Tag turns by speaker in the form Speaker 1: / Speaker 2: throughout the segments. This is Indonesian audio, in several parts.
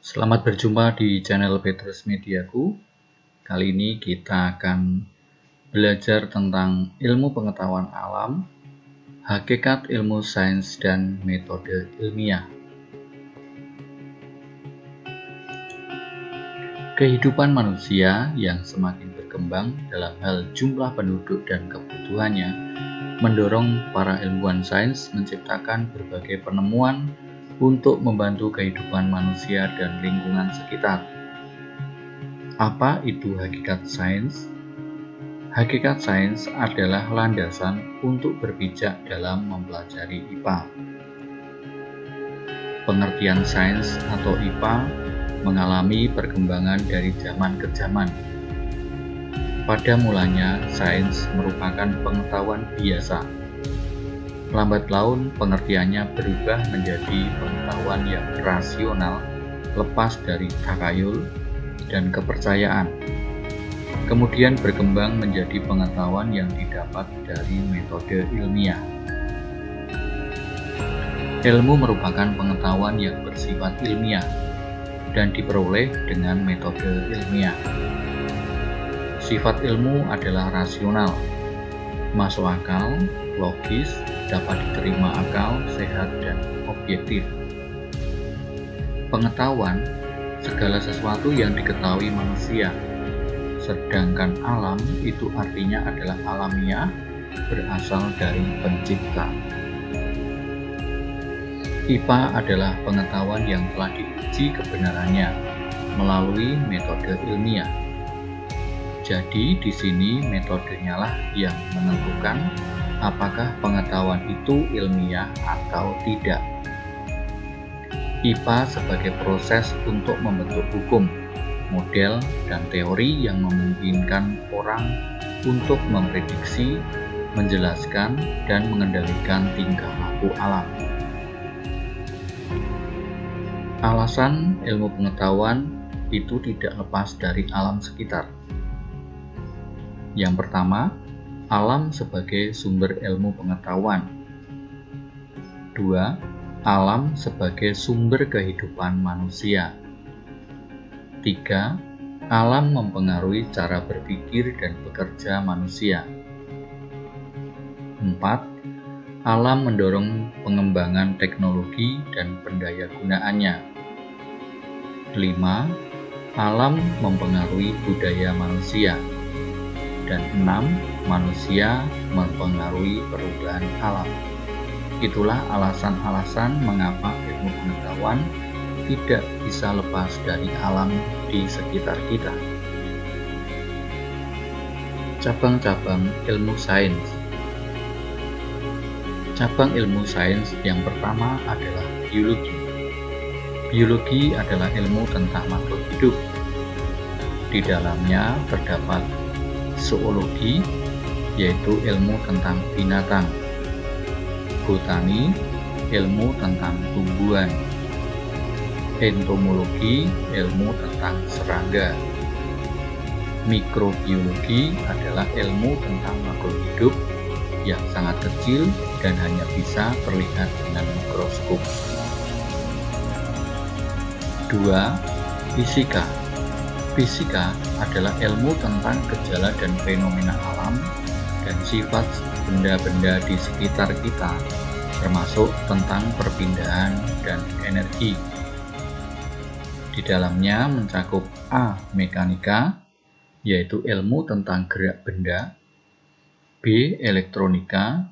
Speaker 1: Selamat berjumpa di channel Petrus Mediaku. Kali ini kita akan belajar tentang ilmu pengetahuan alam, hakikat ilmu sains dan metode ilmiah. Kehidupan manusia yang semakin berkembang dalam hal jumlah penduduk dan kebutuhannya mendorong para ilmuwan sains menciptakan berbagai penemuan untuk membantu kehidupan manusia dan lingkungan sekitar. Apa itu hakikat sains? Hakikat sains adalah landasan untuk berpijak dalam mempelajari IPA. Pengertian sains atau IPA mengalami perkembangan dari zaman ke zaman. Pada mulanya, sains merupakan pengetahuan biasa. Lambat laun, pengertiannya berubah menjadi pengetahuan yang rasional, lepas dari takhayul dan kepercayaan. Kemudian berkembang menjadi pengetahuan yang didapat dari metode ilmiah. Ilmu merupakan pengetahuan yang bersifat ilmiah dan diperoleh dengan metode ilmiah. Sifat ilmu adalah rasional, masuk akal, logis, dapat diterima akal, sehat, dan objektif. Pengetahuan, segala sesuatu yang diketahui manusia, sedangkan alam itu artinya adalah alamiah, berasal dari pencipta. IPA adalah pengetahuan yang telah diuji kebenarannya melalui metode ilmiah. Jadi di sini metodenya lah yang menentukan apakah pengetahuan itu ilmiah atau tidak. IPA sebagai proses untuk membentuk hukum, model, dan teori yang memungkinkan orang untuk memprediksi, menjelaskan, dan mengendalikan tingkah laku alam. Alasan ilmu pengetahuan itu tidak lepas dari alam sekitar. Yang pertama, alam sebagai sumber ilmu pengetahuan. 2. Alam sebagai sumber kehidupan manusia. 3. Alam mempengaruhi cara berpikir dan bekerja manusia. 4. Alam mendorong pengembangan teknologi dan pendayagunaannya. 5. Alam mempengaruhi budaya manusia. Dan 6. Manusia mempengaruhi perubahan alam. Itulah alasan-alasan mengapa ilmu pengetahuan tidak bisa lepas dari alam di sekitar kita. Cabang-cabang ilmu sains. Cabang ilmu sains yang pertama adalah biologi. Biologi adalah ilmu tentang makhluk hidup. Di dalamnya terdapat zoologi, yaitu ilmu tentang binatang. Botani, ilmu tentang tumbuhan. Entomologi, ilmu tentang serangga. Mikrobiologi adalah ilmu tentang makhluk hidup yang sangat kecil dan hanya bisa terlihat dengan mikroskop. 2. Fisika. Fisika adalah ilmu tentang gejala dan fenomena alam dan sifat benda-benda di sekitar kita, termasuk tentang perpindahan dan energi. Di dalamnya mencakup A. Mekanika, yaitu ilmu tentang gerak benda. B. Elektronika,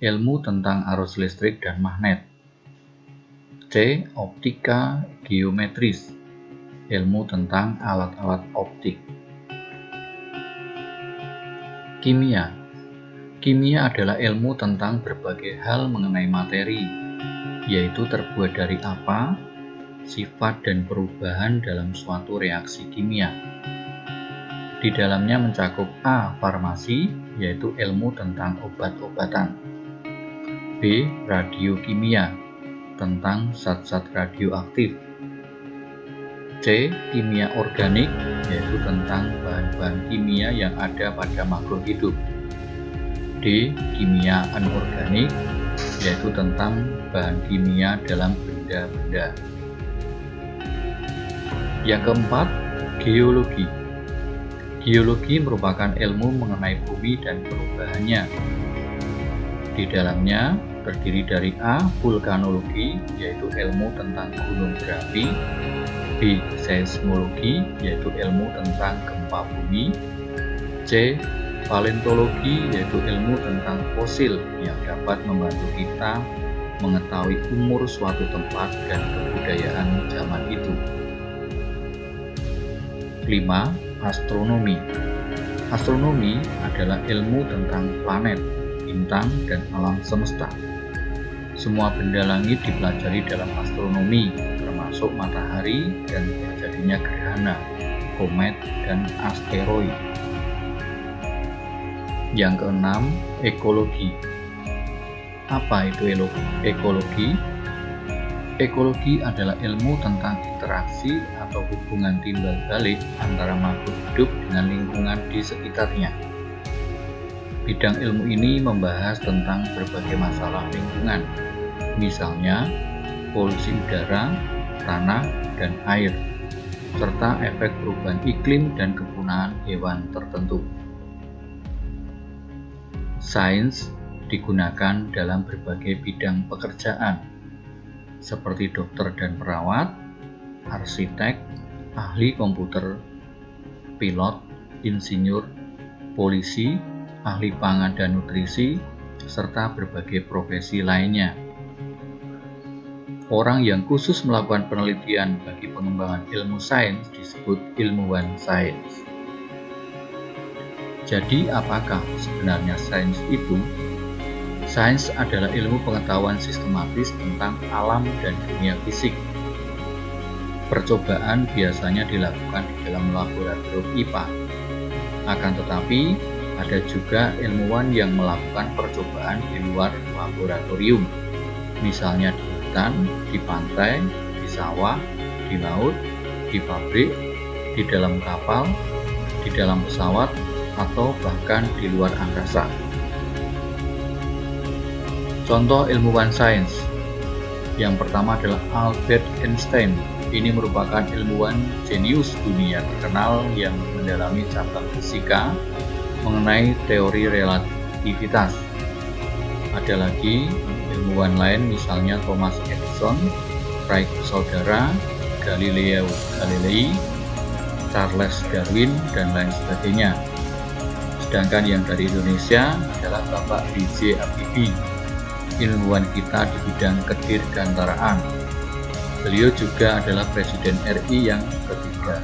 Speaker 1: ilmu tentang arus listrik dan magnet. C. Optika geometris, ilmu tentang alat-alat optik. Kimia. Kimia adalah ilmu tentang berbagai hal mengenai materi, yaitu terbuat dari apa, sifat dan perubahan dalam suatu reaksi kimia. Di dalamnya mencakup A. Farmasi, yaitu ilmu tentang obat-obatan. B. Radiokimia, tentang zat-zat radioaktif. C. Kimia organik, yaitu tentang bahan-bahan kimia yang ada pada makhluk hidup. D. Kimia anorganik, yaitu tentang bahan kimia dalam benda-benda. Yang keempat, geologi. Geologi merupakan ilmu mengenai bumi dan perubahannya. Di dalamnya terdiri dari A. Vulkanologi, yaitu ilmu tentang gunung berapi, B. Seismologi, yaitu ilmu tentang gempa bumi, C. Paleontologi, yaitu ilmu tentang fosil yang dapat membantu kita mengetahui umur suatu tempat dan kebudayaan zaman itu. 5. Astronomi. Astronomi adalah ilmu tentang planet, bintang, dan alam semesta. Semua benda langit dipelajari dalam astronomi, termasuk matahari dan terjadinya gerhana, komet, dan asteroid. Yang keenam, ekologi. Apa itu ekologi? Ekologi adalah ilmu tentang interaksi atau hubungan timbal balik antara makhluk hidup dengan lingkungan di sekitarnya. Bidang ilmu ini membahas tentang berbagai masalah lingkungan, misalnya polusi udara, tanah, dan air, serta efek perubahan iklim dan kepunahan hewan tertentu. Sains digunakan dalam berbagai bidang pekerjaan, seperti dokter dan perawat, arsitek, ahli komputer, pilot, insinyur, polisi, ahli pangan dan nutrisi, serta berbagai profesi lainnya. Orang yang khusus melakukan penelitian bagi pengembangan ilmu sains disebut ilmuwan sains. Jadi, apakah sebenarnya sains itu? Sains adalah ilmu pengetahuan sistematis tentang alam dan dunia fisik. Percobaan biasanya dilakukan di dalam laboratorium IPA. Akan tetapi, ada juga ilmuwan yang melakukan percobaan di luar laboratorium, misalnya di hutan, di pantai, di sawah, di laut, di pabrik, di dalam kapal, di dalam pesawat, atau bahkan di luar angkasa. Contoh ilmuwan sains. Yang pertama adalah Albert Einstein. Ini merupakan ilmuwan jenius dunia terkenal yang mendalami cabang fisika mengenai teori relativitas. Ada lagi ilmuwan lain, misalnya Thomas Edison, Wright saudara, Galileo Galilei, Charles Darwin, dan lain sebagainya. Sedangkan yang dari Indonesia adalah Bapak B.J. Habibie, ilmuwan kita di bidang kedirgantaraan. Beliau juga adalah Presiden RI yang ketiga.